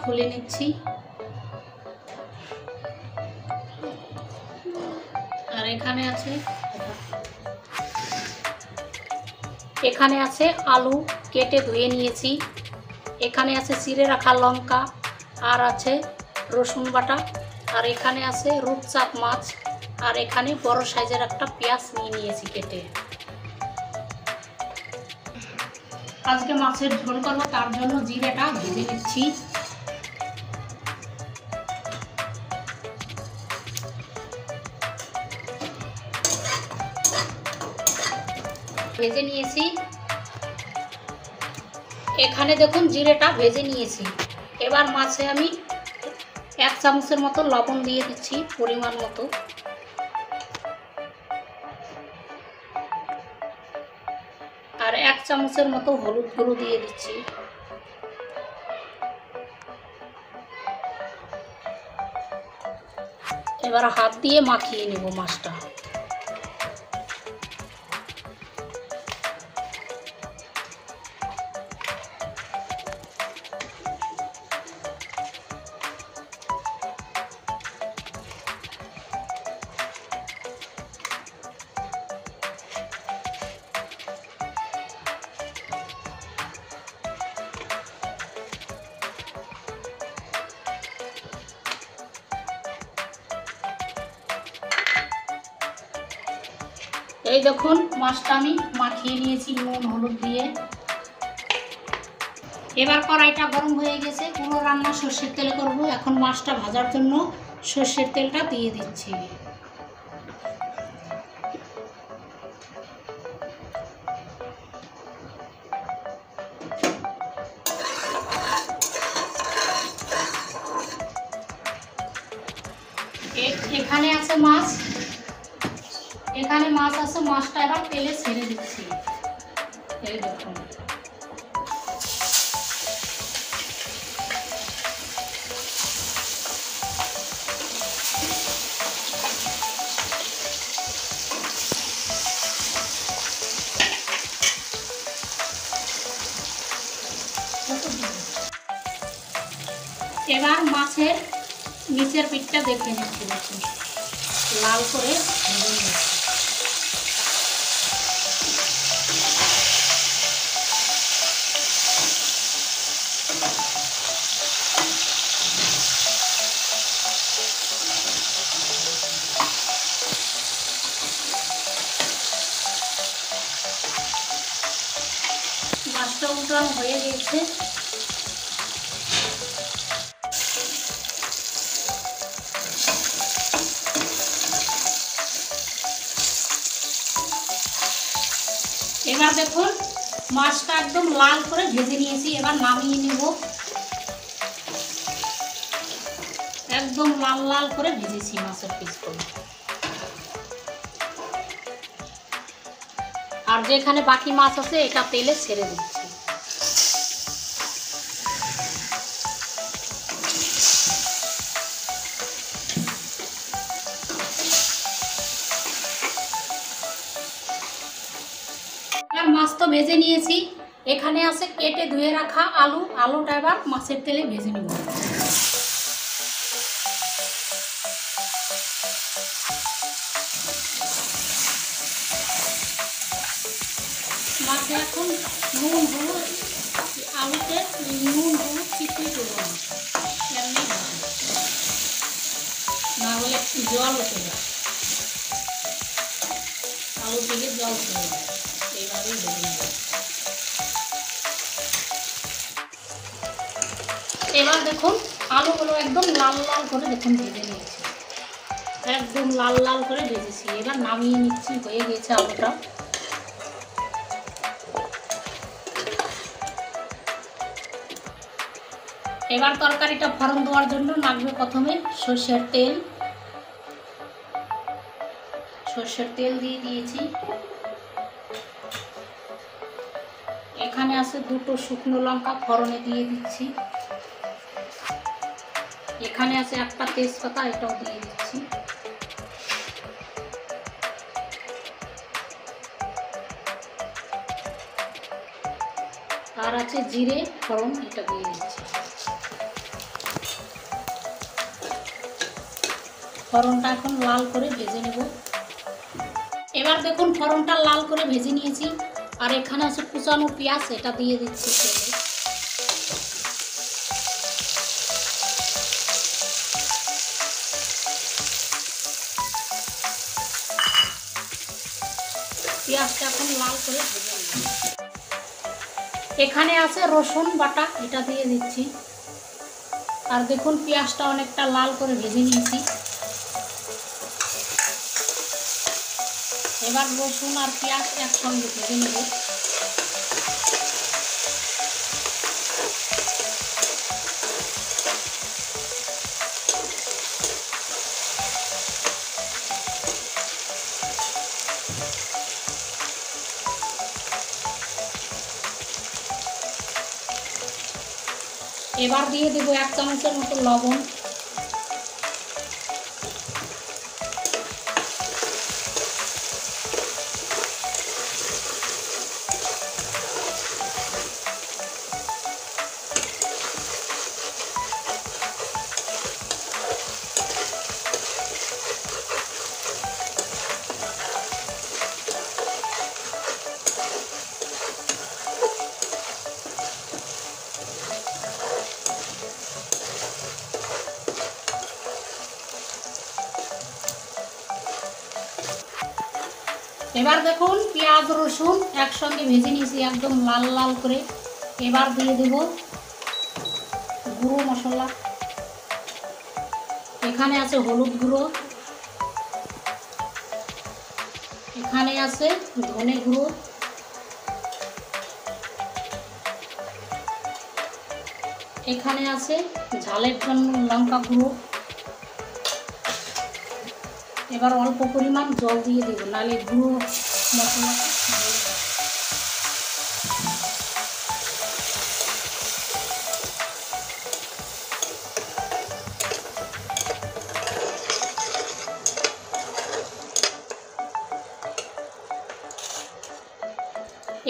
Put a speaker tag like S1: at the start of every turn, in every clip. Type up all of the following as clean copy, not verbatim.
S1: খুলে নিচ্ছি। আর এখানে আছে আলু কেটে ধুয়ে নিয়েছি। এখানে আছে চিড়ে রাখা লঙ্কা, আর আছে রসুন বাটা, আর এখানে আছে রূপচাঁদ মাছ, আর এখানে বড় সাইজের একটা পেঁয়াজ নিয়ে নিয়েছি কেটে। আজকে মাছের ঝোল করবো, তার জন্য জিরেটা ভেজে নিচ্ছি। ভেজে নিয়েছি। এখানে দেখুন জিরেটা ভেজে নিয়েছি। এবার মাছে আমি 1 চামচের মতো লবণ দিয়ে দিচ্ছি পরিমাণ মতো। আর 1 চামচের মতো হলুদ গুঁড়ো দিয়ে দিচ্ছি। এবার হাত দিয়ে মাখিয়ে নেব মাছটা। এই দেখুন মাছটা আমি মাখিয়ে নিয়েছি নুন হলুদ দিয়ে। এবার কড়াইটা গরম হয়ে গেছে, পুরো রান্না সর্ষের তেলে করব। এখন মাছটা ভাজার জন্য সর্ষের তেলটা দিয়ে দিচ্ছি। এখানে আছে মাছ, আছে মাছটা এবার তেলে ছেড়ে দিচ্ছি। এই দেখুন এবার মাছের নিচের পিঠটা দেখে নিচ্ছি। দেখুন লাল করে ভেজে নিচ্ছি। মাছটা উল্টানো হয়ে গেছে। এবার দেখুন মাছটা একদম লাল করে ভেজে নিয়েছি। এবার নামিয়ে নেব। একদম লাল লাল করে ভেজেছি মাছের পিসগুলো। আর যেখানে বাকি মাছ আছে এটা তেলে ছেড়ে দিচ্ছি। মাছ তো ভেজে নিয়েছি। এখানে আছে কেটে ধুয়ে রাখা আলুটা এবার মাছের তেলে ভেজে নেব। মাছে এখন নুন হলুদ আলুতে নুন হলুদ কিছুই দেবো না, এমনি না হলে একটু জল উঠে যায়, আলু থেকে জল চলে যায়। এইভাবেই ভেজে নেব। এবার দেখুন আলুগুলো একদম লাল লাল করে দেখুন ভেজে নিয়েছি। একদম লাল লাল করে ভেজেছি। এবার নামিয়ে নিচ্ছি। হয়ে গেছে আলুটা। এবার তরকারিটা ফোড়ন দেওয়ার জন্য লাগবে প্রথমে সরষের তেল দিয়ে দিয়েছি। এখানে আছে 2টো শুকনো লঙ্কা ফোড়নে দিয়ে দিচ্ছি। এখানে আছে একটা তেজপাতা, এটাও দিয়ে দিচ্ছি। আর আছে জিরে ফোড়ন, এটা দিয়ে দিচ্ছি। ফোড়নটা এখন লাল করে ভেজে নেব। এবার দেখুন ফোড়নটা লাল করে ভেজে নিয়েছি। আর এখানে আছে কুচানো পেঁয়াজ, এটা দিয়ে দিচ্ছি তেলে। পেঁয়াজটা এখন লাল করে ভেজে নেব। এখানে আছে রসুন বাটা, এটা দিয়ে দিচ্ছি। আর দেখুন পেঁয়াজটা অনেকটা লাল করে ভেজে নিয়েছি। এবার রসুন আর পেঁয়াজ একসঙ্গে ভেজে নেব। এবার দিয়ে দেব 1 চামচের মতো লবণ। এবার দেখুন পেঁয়াজ রসুন একসঙ্গে ভেজে নিয়েছি একদম লাল লাল করে। এবার দিয়ে দেব গুঁড়ো মশলা। এখানে আছে হলুদ গুঁড়ো, এখানে আছে ধনে গুঁড়ো, এখানে আছে ঝালের জন্য লঙ্কা গুঁড়ো। এবার অল্প পরিমাণ জল দিয়ে দেব, নাহলে গুঁড়ো মশলা।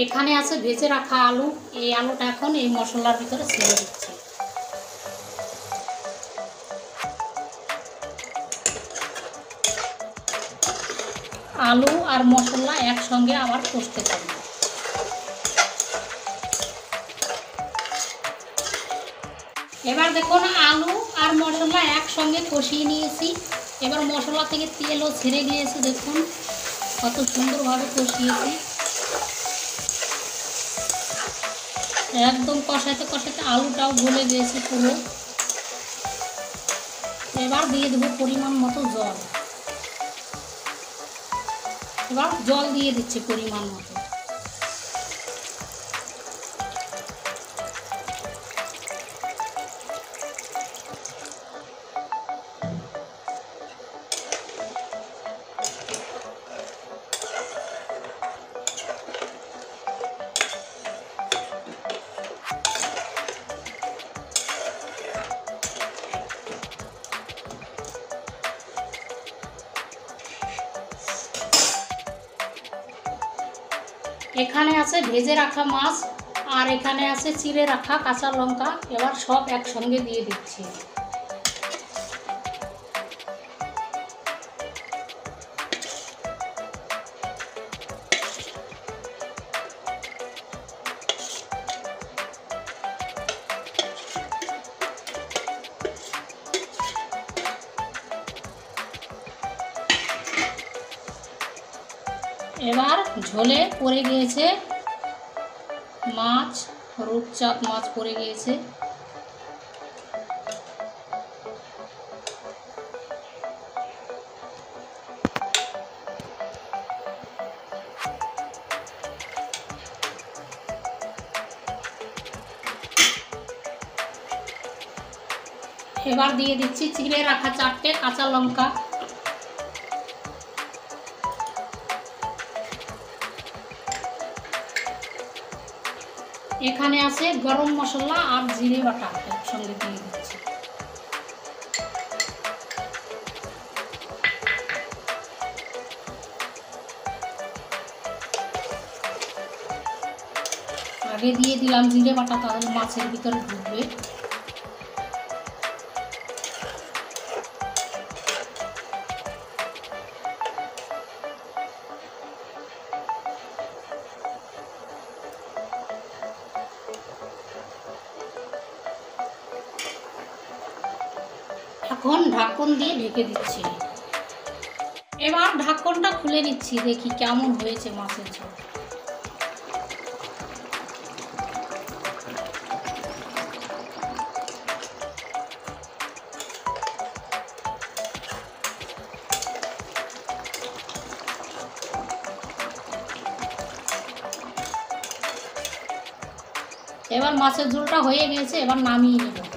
S1: এখানে আছে ভেজে রাখা আলু, এই আলুটা এখন এই মশলার ভিতরে ছেড়ে দিচ্ছি। আলু আর মশলা একসঙ্গে আবার কষতে থাকবে। এবার দেখুন আলু আর মশলা একসঙ্গে কষিয়ে নিয়েছি। এবার মশলা থেকে তেলও ছেড়ে গিয়েছে, দেখুন কত সুন্দরভাবে কষিয়েছি। একদম কষাতে কষাতে আলুটাও গলে গিয়েছে পুরো। এবার দিয়ে দেবো পরিমাণ মতো জল। এবার জল দিয়ে দিচ্ছি পরিমাণ মতো। এখানে আছে ভেজে রাখা মাছ, আর এখানে আছে চিড়ে রাখা কাঁচা লঙ্কা। এবার সব একসঙ্গে দিয়ে দিচ্ছি। এবার ঝোলে পড়ে গিয়েছে মাছ, রূপচাঁদ মাছ পড়ে গিয়েছে। এবার দিয়ে দিচ্ছি চিড়ে রাখা 4টে কাঁচা লঙ্কা। এখানে আছে গরম মশলা আর জিরে বাটা, একসঙ্গে দিয়ে দিচ্ছি। আগে দিয়ে দিলাম জিরে বাটা, তাহলে মাছের ভিতরে ঢুকবে। এখন ঢাকন দিয়ে ঢেকে দিচ্ছি। এবার ঢাকনটা খুলে নিচ্ছি, দেখি কেমন হয়েছে মাছের ঝোল। এবার মাছের ঝোলটা হয়ে গেছে, এবার নামিয়ে নেব।